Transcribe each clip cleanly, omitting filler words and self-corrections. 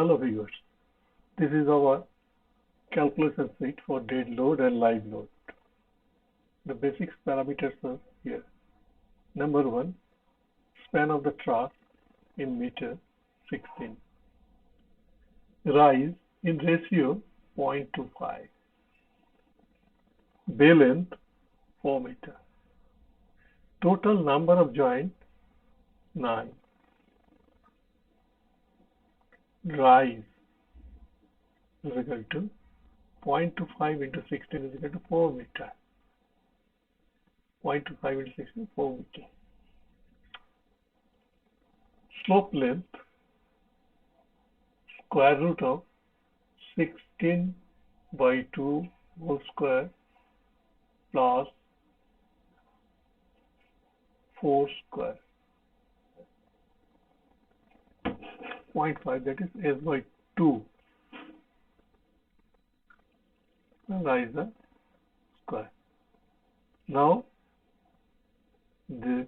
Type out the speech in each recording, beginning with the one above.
Hello viewers, this is our calculation sheet for dead load and live load. The basic parameters are here. Number 1, span of the truss in meter 16. Rise in ratio 0.25. Bay length 4 meter. Total number of joints 9. Rise is equal to 0.25 into 16 is equal to 4 meter. 0.25 into 16 4 meter. Slope length square root of 16 by 2 whole square plus 4 square. 0.5, that is s by 2 rise the square. Now the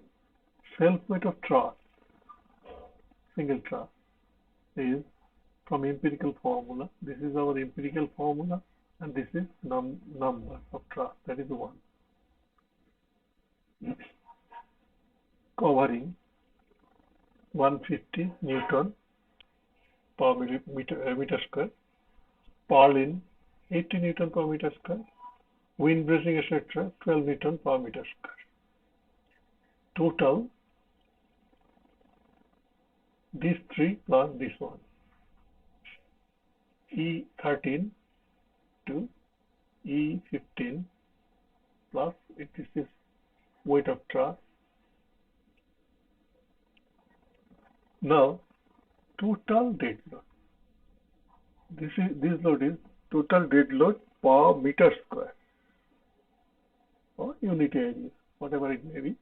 self weight of truss, single truss, is from empirical formula. This is our empirical formula and this is number of truss, that is 1. Covering 150 Newton per meter square, purlin 80 Newton per meter square, wind bracing etc. 12 Newton per meter square. Total these 3 plus this one, E13 to E15 plus this is weight of truss. Now total dead load. This load is total dead load per meter square or unit area, whatever it may be.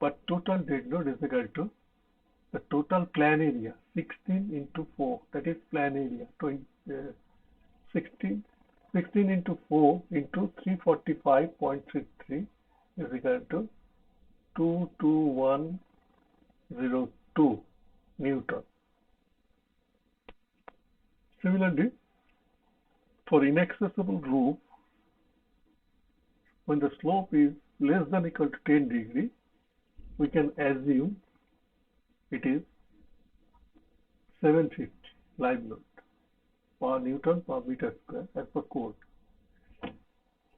But total dead load is equal to the total plan area 16 into 4, that is plan area 16 into 4 into 345.33 is equal to 22102 Newton. Similarly, for inaccessible roof, when the slope is less than or equal to 10 degree, we can assume it is 750 live load per Newton per meter square as per code.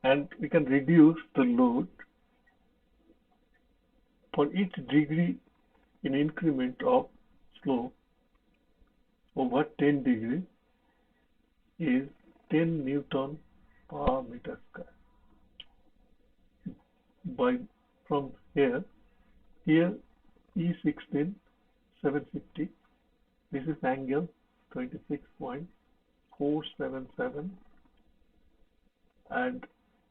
And we can reduce the load for each degree in increment of slope over 10 degree is 10 Newton per meter square. From here E16 750, this is angle 26.477 and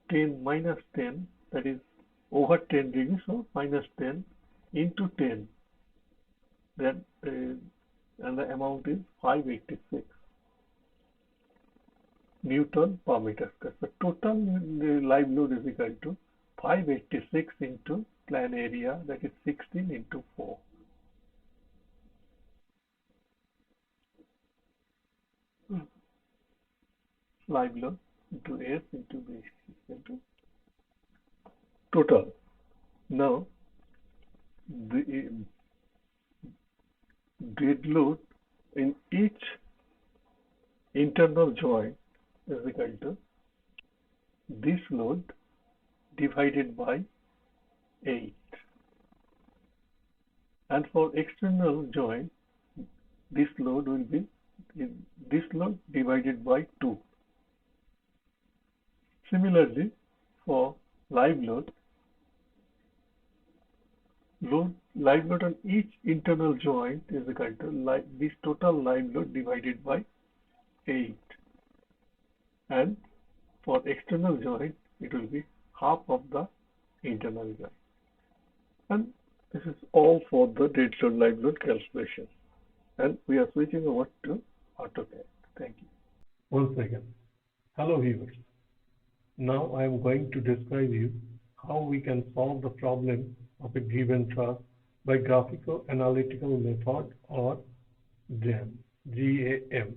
10 minus 10, that is over 10 degrees, so minus 10 into 10, then and the amount is 586 Newton per meter square. So total live load is equal to 586 into plan area, that is 16 into 4. Live load into S into B is equal to total. Now the dead load in each internal joint is equal to this load divided by 8, and for external joint this load will be this load divided by 2. Similarly, for live load on each internal joint is equal to this total live load divided by 8, and for external joint it will be half of the internal joint. And this is all for the dead load live load calculation. And we are switching over to AutoCAD. Thank you. One second. Hello viewers. Now I am going to describe you how we can solve the problem of a given truss by Graphico Analytical Method or GAM. GAM.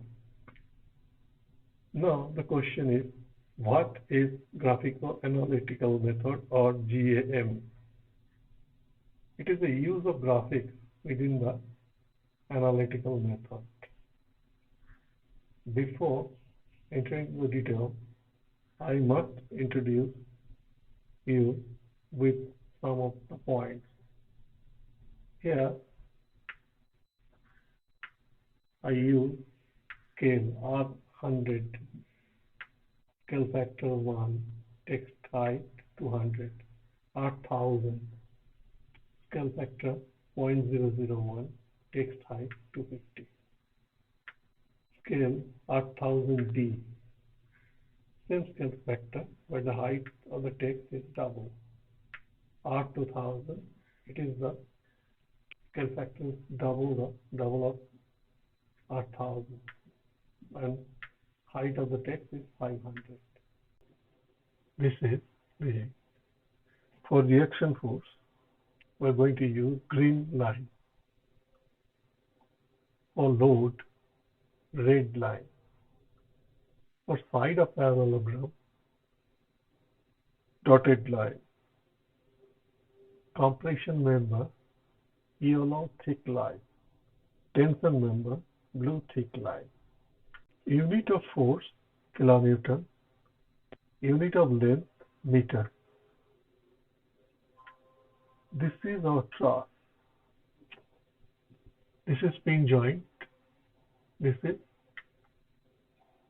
Now the question is, what is Graphico Analytical Method or GAM? It is the use of graphics within the analytical method. Before entering the detail, I must introduce you with some of the points. Here I use scale R100, scale factor 1, text height 200, R1000, scale factor 0.001, text height 250. Scale R1000D, same scale factor, but the height of the text is double. R2000, it is the scale factor is double of R1000, and height of the text is 500. This is the, for reaction force, we're going to use green line. For load, red line. For side of parallelogram, dotted line. Compression member, yellow thick line. Tension member, blue thick line. Unit of force, kilonewton. Unit of length, meter. This is our truss. This is pin joint. This is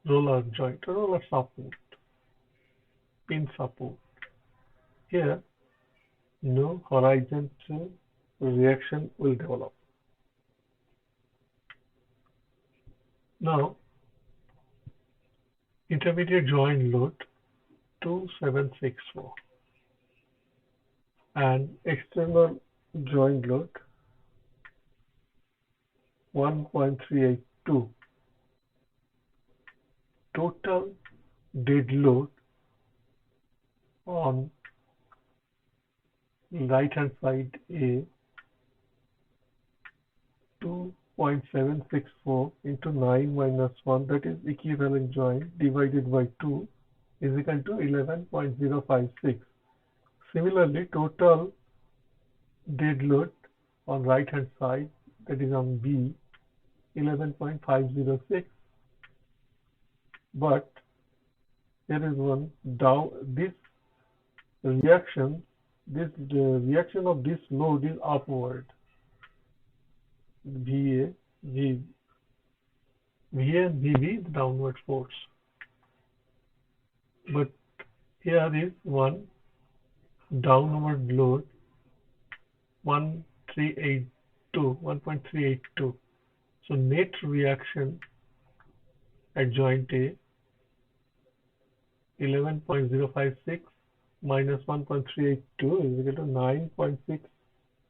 roller joint, roller support, pin support. Here, no horizontal reaction will develop. Now, intermediate joint load 2764 and external joint load 1.382. Total dead load on right hand side A 2.764 into 9 minus 1, that is equivalent joint, divided by 2 is equal to 11.056. Similarly, total dead load on right hand side, that is on B, 11.506. But there is one down. This reaction of this load is upward. VA and VB is downward force. But here is one downward load 1.382. So net reaction at joint A 11.056 minus 1.382 is equal to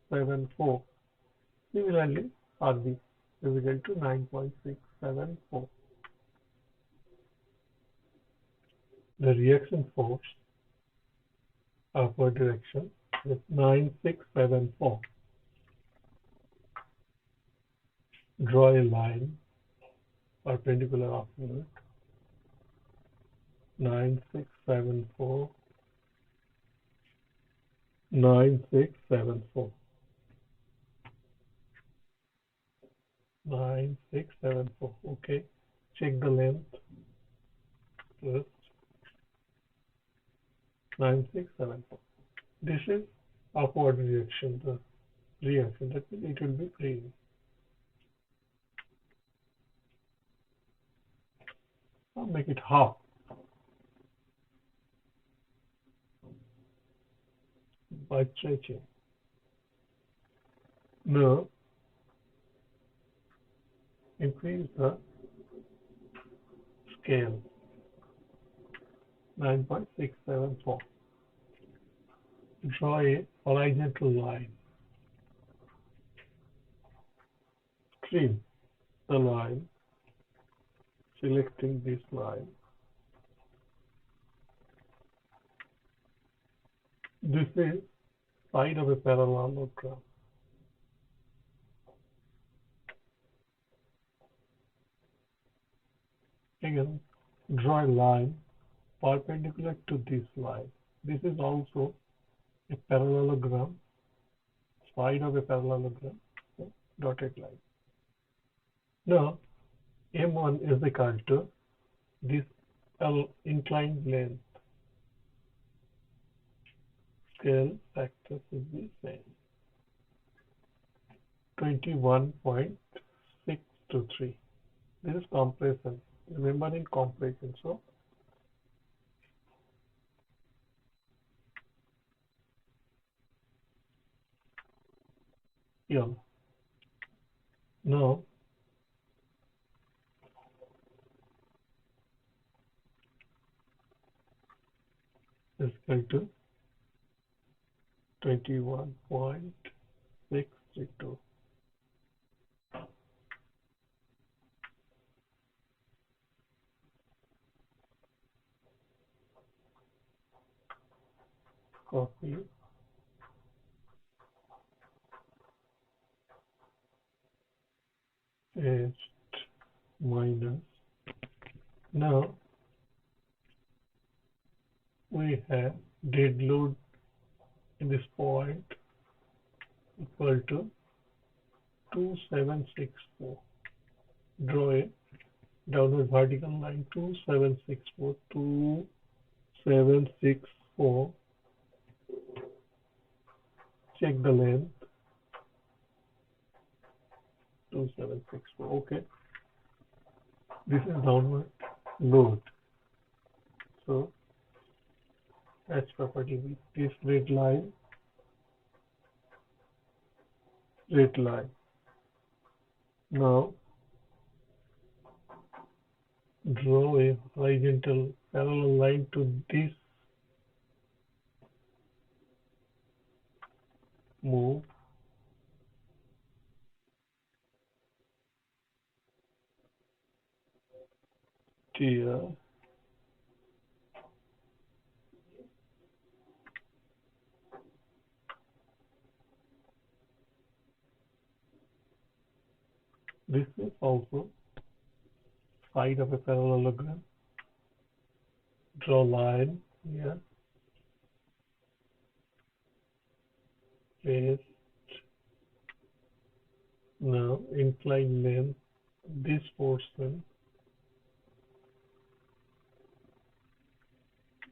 9.674. Similarly, RB is equal to 9.674. The reaction force upward direction is 9674. Draw a line perpendicular upward. 9674, 9674, 9674. Okay, check the length first. 9674. This is upward reaction. The reaction, that means it will be free. I'll make it half. By stretching. Now, increase the scale. 9.674. Draw a horizontal line. Trim the line, selecting this line. This is side of a parallelogram. Again, draw a line perpendicular to this line. This is also a parallelogram, side of a parallelogram, so dotted line. Now, M1 is equal to this inclined length. Scale factor should be same. 21.623. This is compression. Remember in compression. So yeah. Now is equal to 21.632. Copy, paste, minus. Now we have dead load in this point equal to 2764. Draw a downward vertical line 2764, 2764. Check the length 2764. Okay, this is downward load. So H property with this red line. Now draw a horizontal parallel line to this. Move here. This is also side of a parallelogram. Draw line here. Paste. Now incline length this portion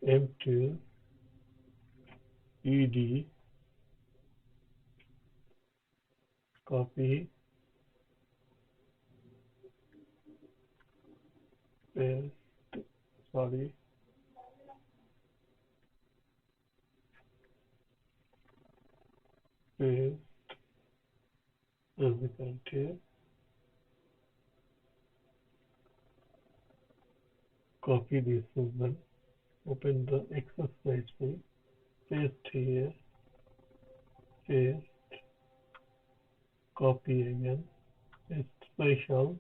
M2 ED. Copy, paste, sorry, paste, as we can see, copy this one, open the Excel spreadsheet, paste here, paste, copy again, paste special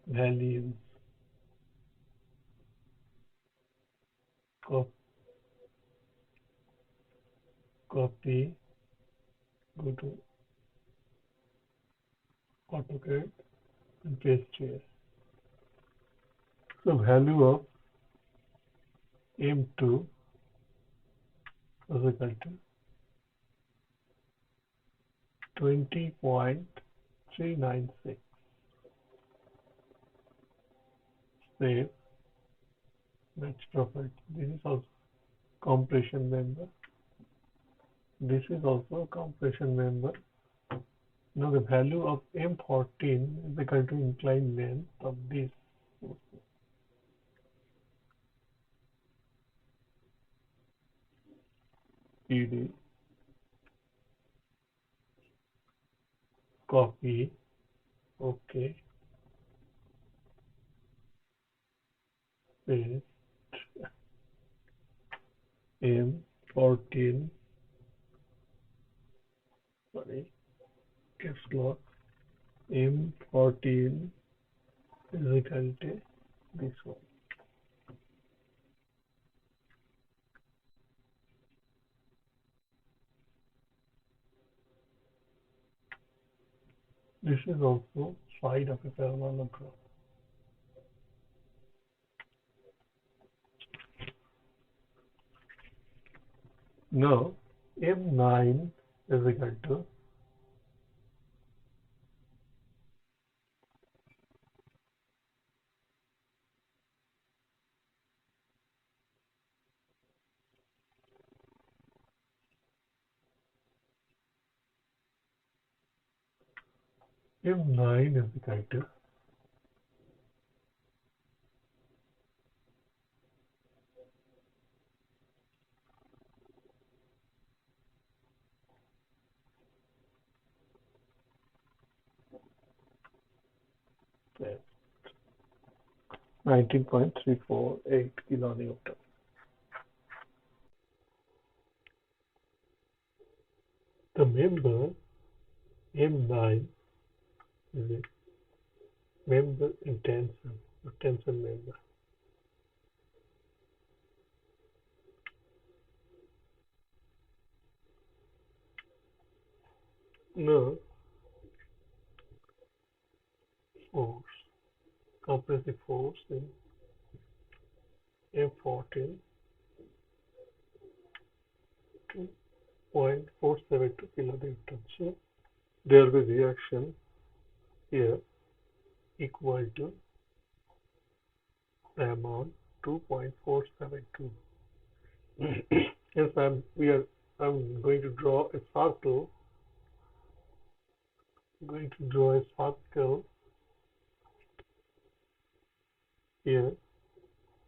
values, copy, go to AutoCAD and paste here. So value of M2 is equal to 20.396. Save. Match property. This is also compression member. This is also a compression member. Now the value of M14 is equal to inclined length of this. ED. Copy. Okay. Paste. M14. Sorry. Caps lock. M14 is equal to this one. This is also side of a parallelogram. Now M9 is equal to M9 is equal to uh, 19.348 kilonewton. The member M9 is a member in tension, a tension member. Now force, compressive force in M14 2.472 kilonewton. So there will be reaction here equal to the amount 2.472. Yes, I'm going to draw a circle. I'm going to draw a circle here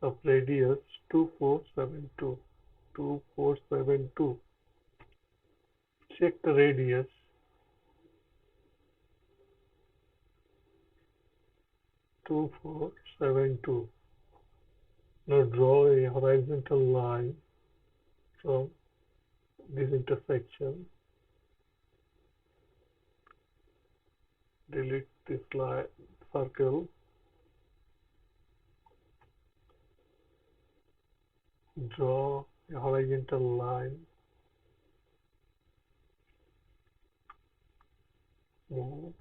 of radius 2472. 2472. Check the radius. 2472. Now draw a horizontal line from this intersection. Delete this line, circle. Draw a horizontal line. Move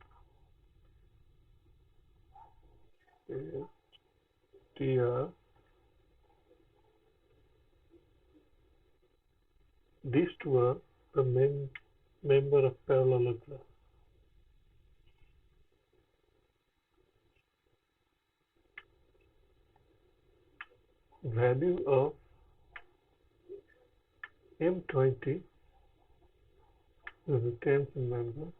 it here. These two are the main member of parallelogram. Value of M20 is a tension member.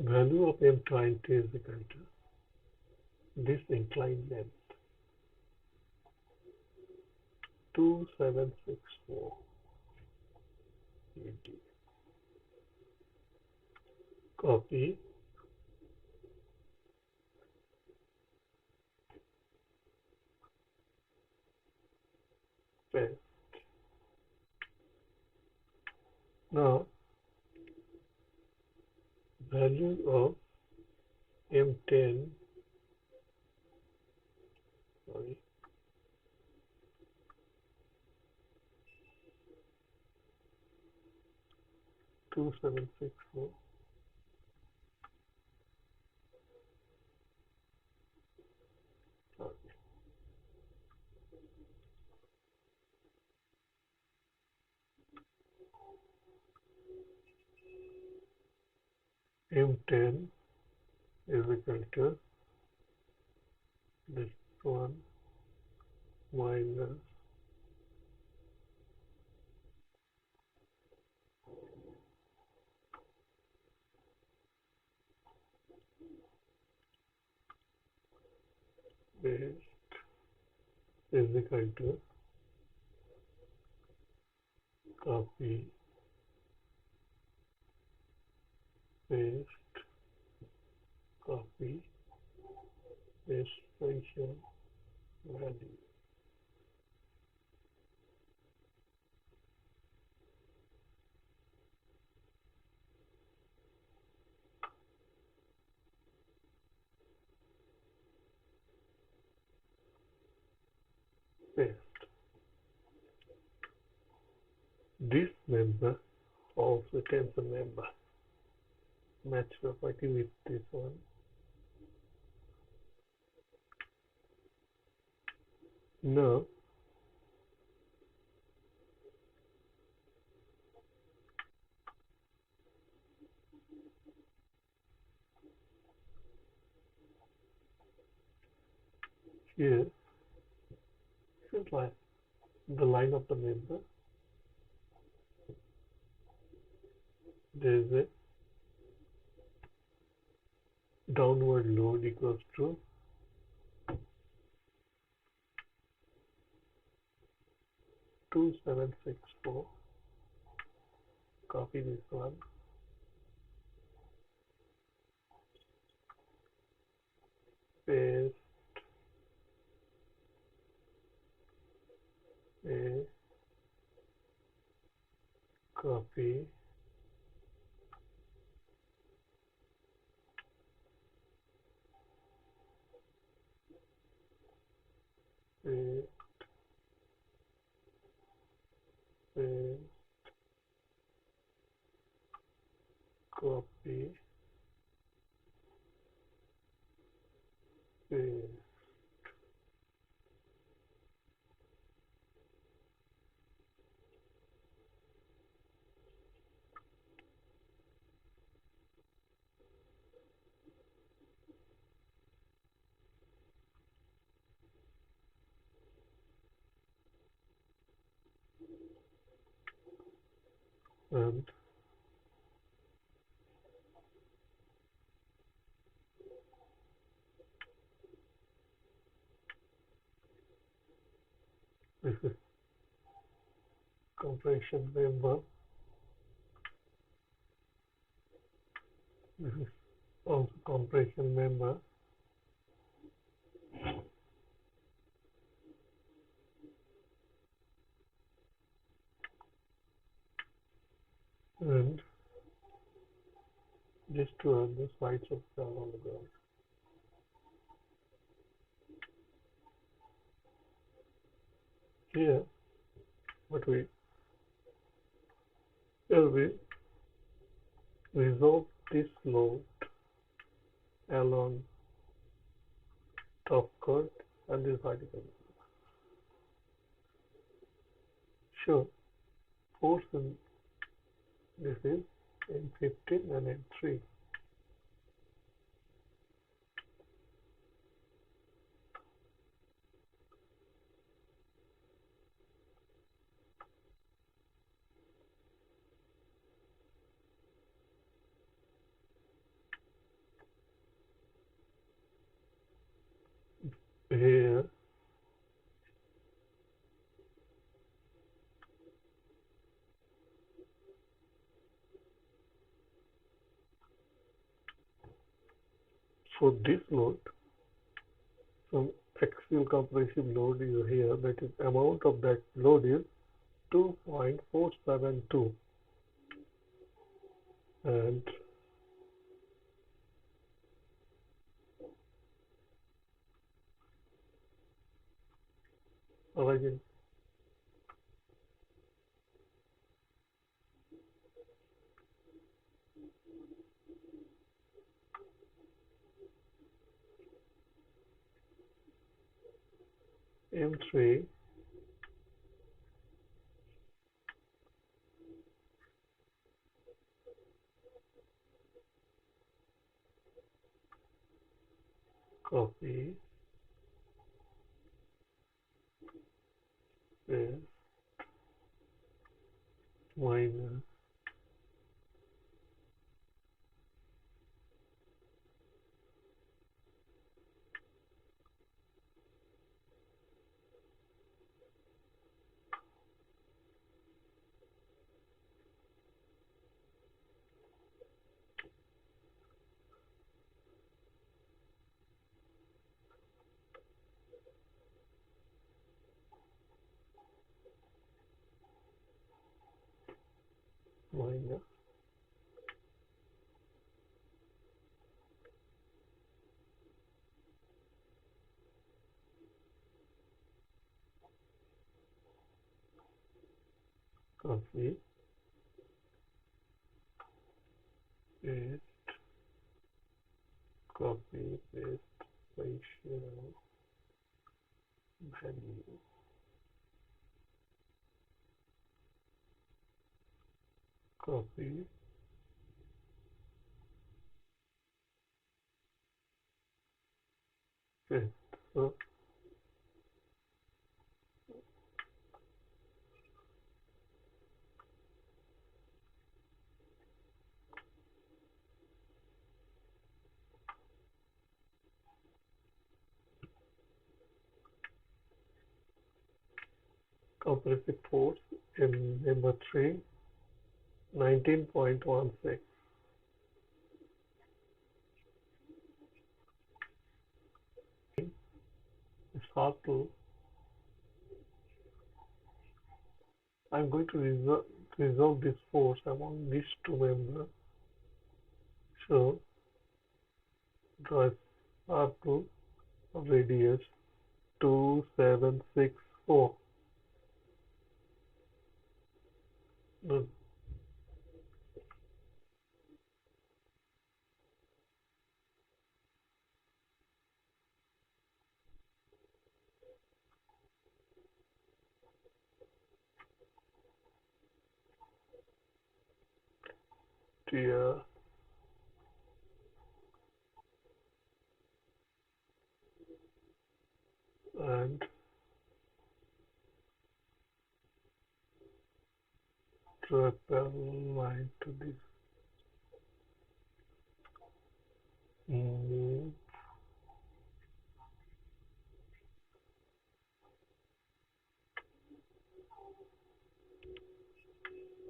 Value of M20 is equal to this inclined length 2764 ED. Copy, paste. Now value of M10, sorry, 2764. Sorry. M10 is equal to this one minus this is equal to copy, paste, copy, paste function value. Paste. This member also tensor member. Match property with this one. Now here this is like the line of the member. There is a downward load equals to 2764. Copy this one. Paste a copy paste paste copy paste. And this is compression member. This is also compression member. And these two are the sides of the parallelogram. Here, but we resolve this load along top chord and this vertical. Sure, force in this is M15 and M3. Here, for this load, some axial compressive load is here, that is amount of that load is 2.472, and again M3 copy is minus minus copy, paste, copy, paste, ratio, value, copy, paste. So compressive force in number 3, 19.16. It's hard to. I'm going to resolve this force among these two members. So draw R2 radius 2764. No, dear, and draw a parallel line to this. Move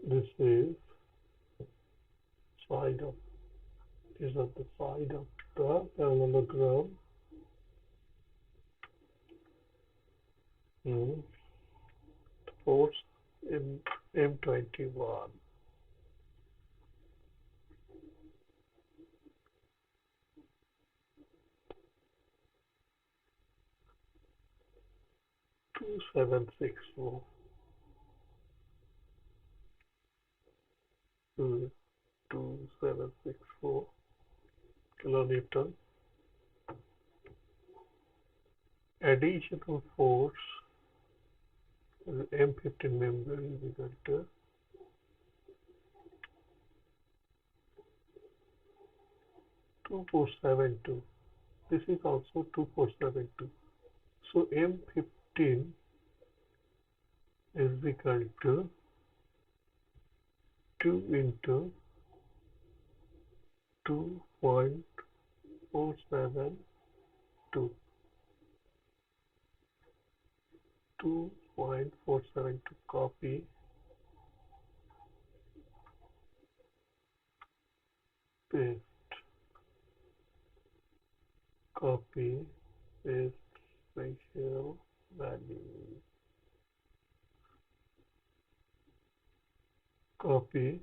this is side of these are the side of the parallelogram. Mm. Force in M21. 2764. 2764 kilonewton. Additional force M15 member is equal to 2472. This is also 2472. So M15 is equal to 2 into 2.472. 2.472 copy, paste, copy, paste, ratio, value, copy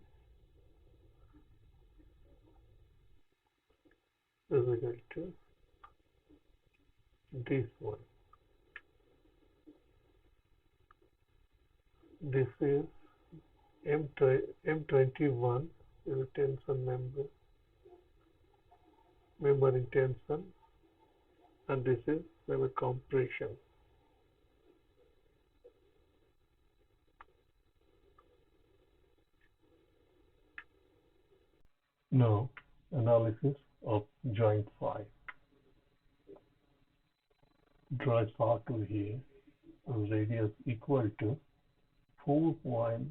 is equal to this one. This is M21 is a tension member in tension, and this is member compression. Now, analysis of joint 5. Draw a circle here, radius equal to 4.944,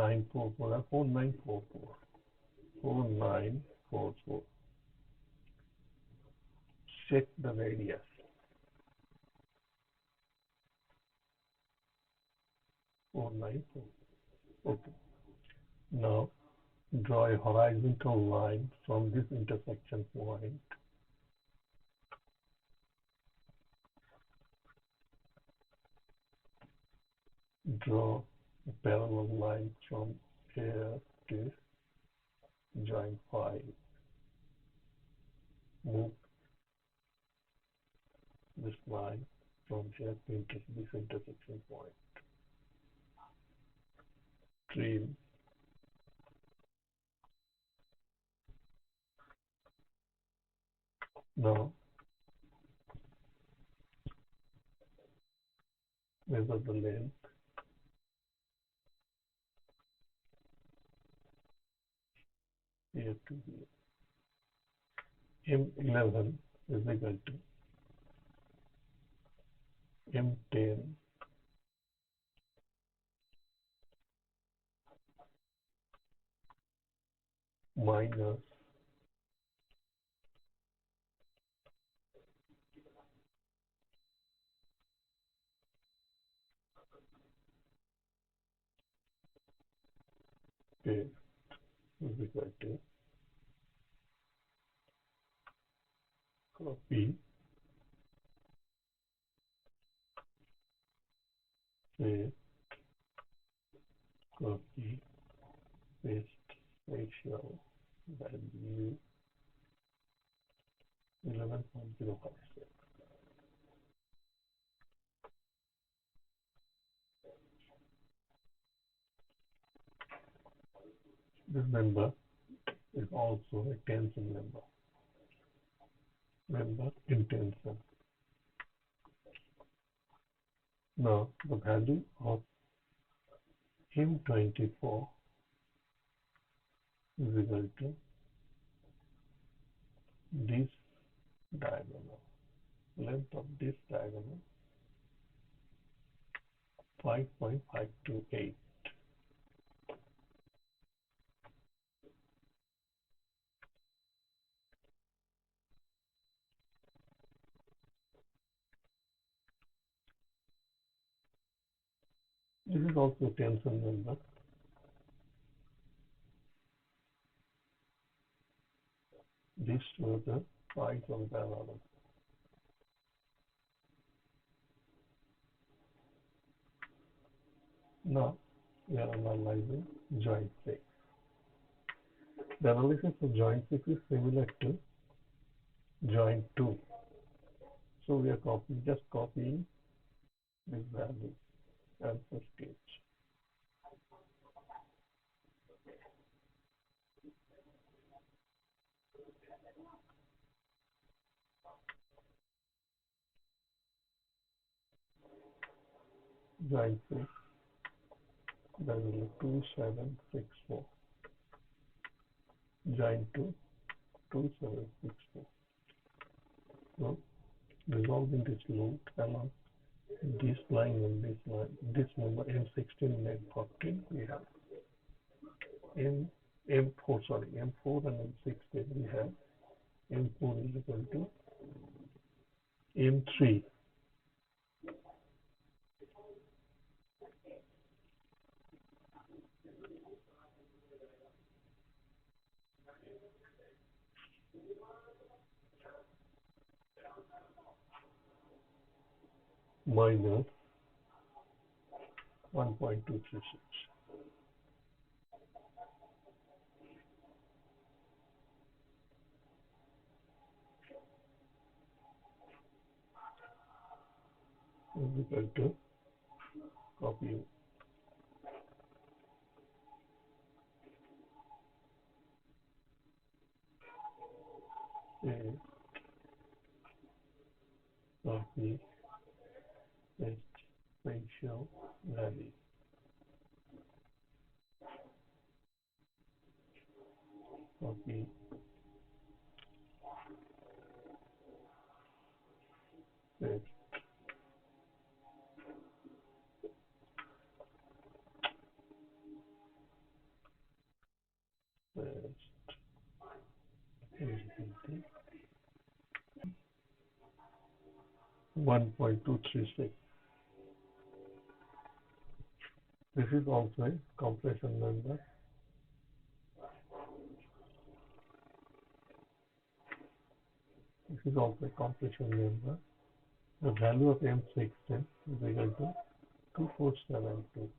4944, 4944. Check the radius. 494. Okay. Now, draw a horizontal line from this intersection point. Draw a parallel line from here to joint 5. Move this line from here to this intersection point. stream. Now measure the length. Here to here. M11 is equal to M10 minus K is equal to copy, paste, copy, paste, ratio value 11.056. This number is also a tensor number. Number in tensor. Now the value of M24 is equal to this diagonal. Length of this diagonal 5.528. This is also a tensor number. This shows the size of the element. Now we are analyzing joint 6. The analysis of joint 6 is similar to joint 2. So we are just copying this value and the sketch. Joint 6, that will be 2764. Joint 2, 2764. So resolving this load along this line and this line, this number M16 and M14, we have M4 and M16, we have M4 is equal to M3 minus 1.236. Is equal to copy paste, copy, paste, ratio value. Copy, paste, paste, is equal to 1.236. This is also a compression number. This is also a compression number. The value of M16 is equal to 2472.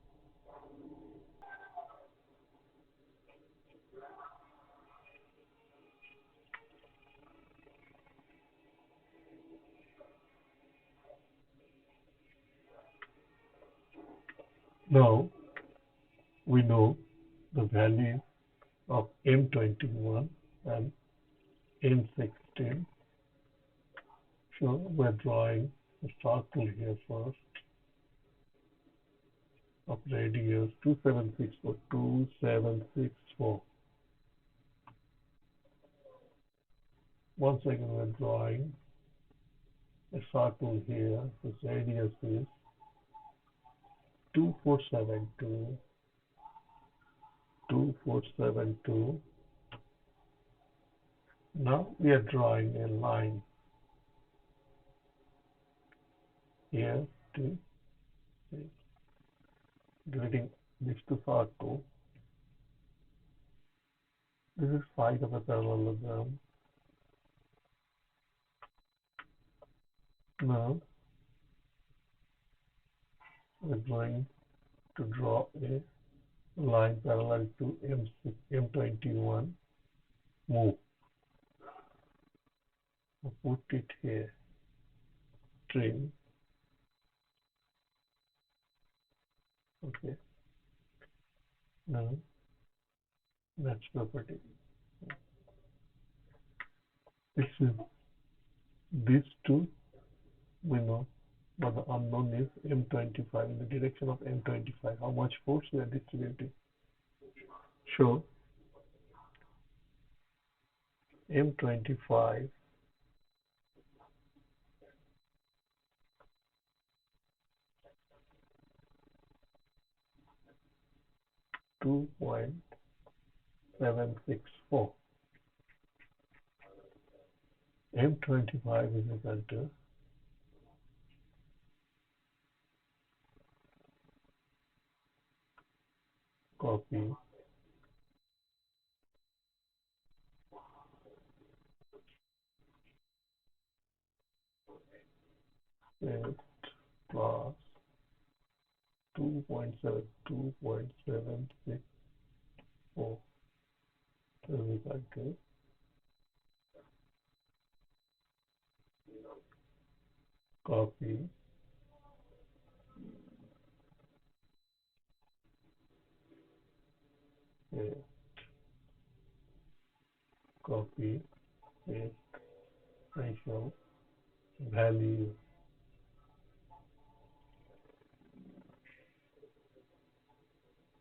Now we know the value of M21 and M16. So we're drawing a circle here first of radius 2764, 2764. Once again, we're drawing a circle here whose radius is 2472, 2472. Now we are drawing a line here to getting this to circle. This is side of a parallelogram. Now we're going to draw a line parallel to M21. Move. I'll put it here. Trim. Okay. Now match property. This is these two we know, but the unknown is M25 in the direction of M25. How much force we are distributing? So M25 2.764. M25 is equal to copy paste plus 2.764 is equal to copy paste copy paste ratio value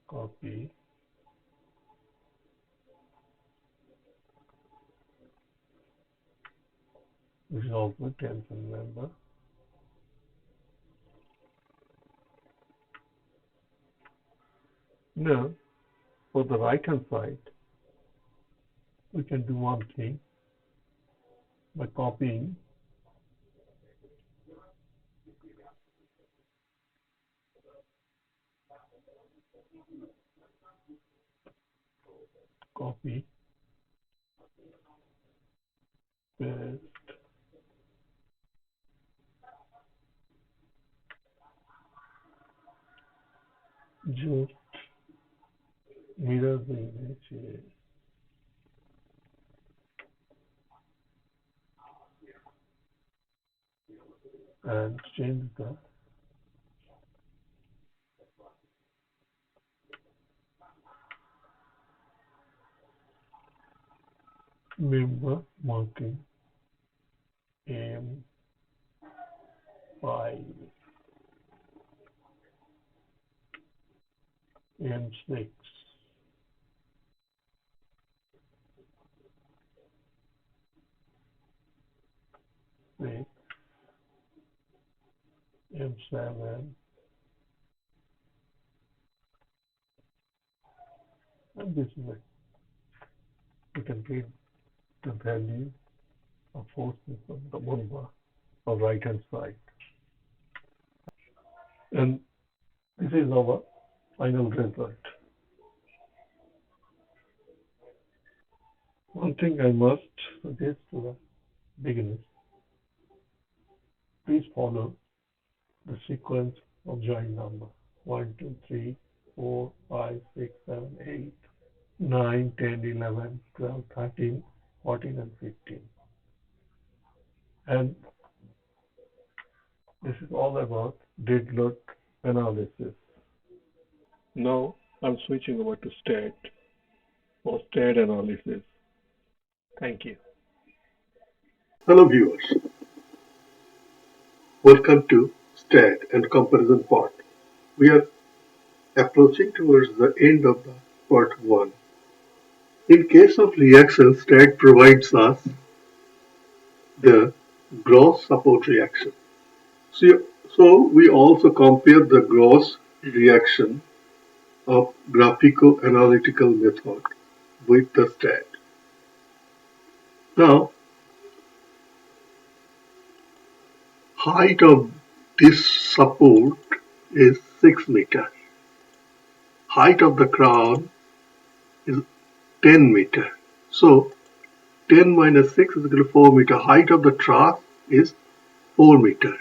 copy this is also tension, remember. Now for the right hand side we can do one thing by copying copy paste just mirror the image here and change the member marking M5, M6, M7, and this is it. We can get the value of forces on the one of right hand side. And this is our final result. One thing I must suggest to the beginners, please follow the sequence of join number 1, 2, 3, 4, 5, 6, 7, 8, 9, 10, 11, 12, 13, 14, and 15. And this is all about dead load analysis. Now I'm switching over to stat for stat analysis. Thank you. Hello viewers, welcome to stat and comparison part. We are approaching towards the end of the part 1. In case of reaction, stat provides us the gross support reaction. So we also compare the gross reaction of Graphico Analytical Method with the stat. Now, height of this support is 6 meter. Height of the crown is 10 meter. So 10 minus 6 is equal to 4 meter. Height of the truss is 4 meter.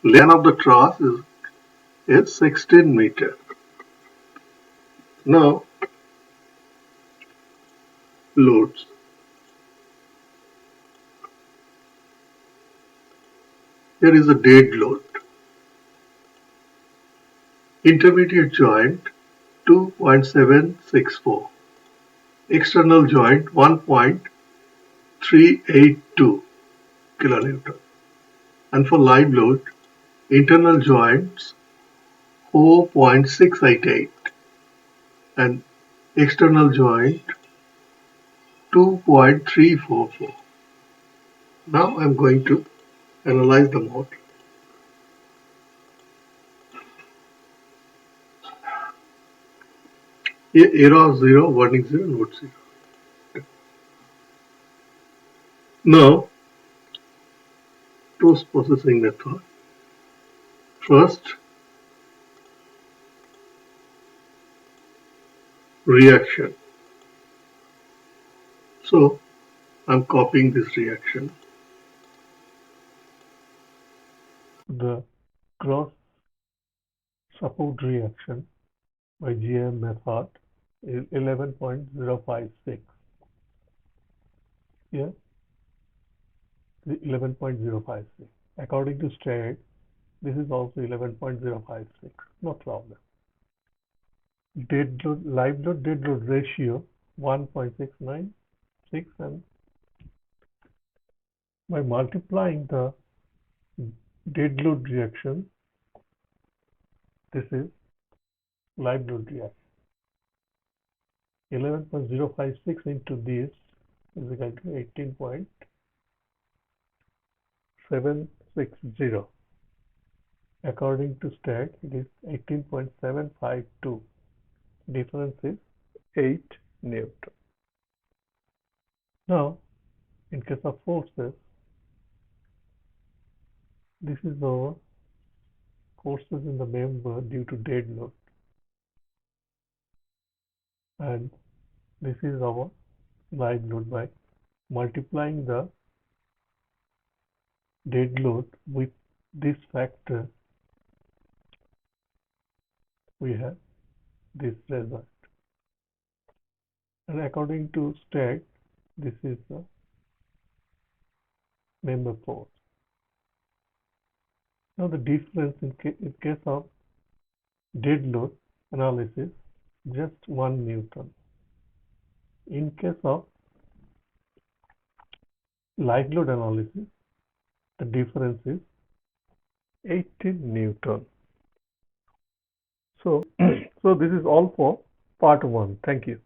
Length of the truss is 16 meter. Now loads. Here is a dead load. Intermediate joint 2.764. External joint 1.382 kilonewton. And for live load, internal joints 4.688 and external joint 2.344. Now I'm going to analyze the motor. Here error 0, warning 0, note 0. Now, post processing method. First, reaction. So, I'm copying this reaction. The gross support reaction by GAM method is 11.056. Here, 11.056. According to stat, this is also 11.056. No problem. Dead load, live load, dead load ratio 1.696, and by multiplying the dead load reaction, this is live load reaction. 11.056 into this is equal to 18.760. According to stat, it is 18.752. Difference is 8 Newton. Now, in case of forces, this is our forces in the member due to dead load, and this is our live load. By multiplying the dead load with this factor, we have this result. And according to stat, this is the member force. Now the difference in case of dead load analysis, just 1 Newton. In case of live load analysis, the difference is 18 Newton. So, so this is all for part 1. Thank you.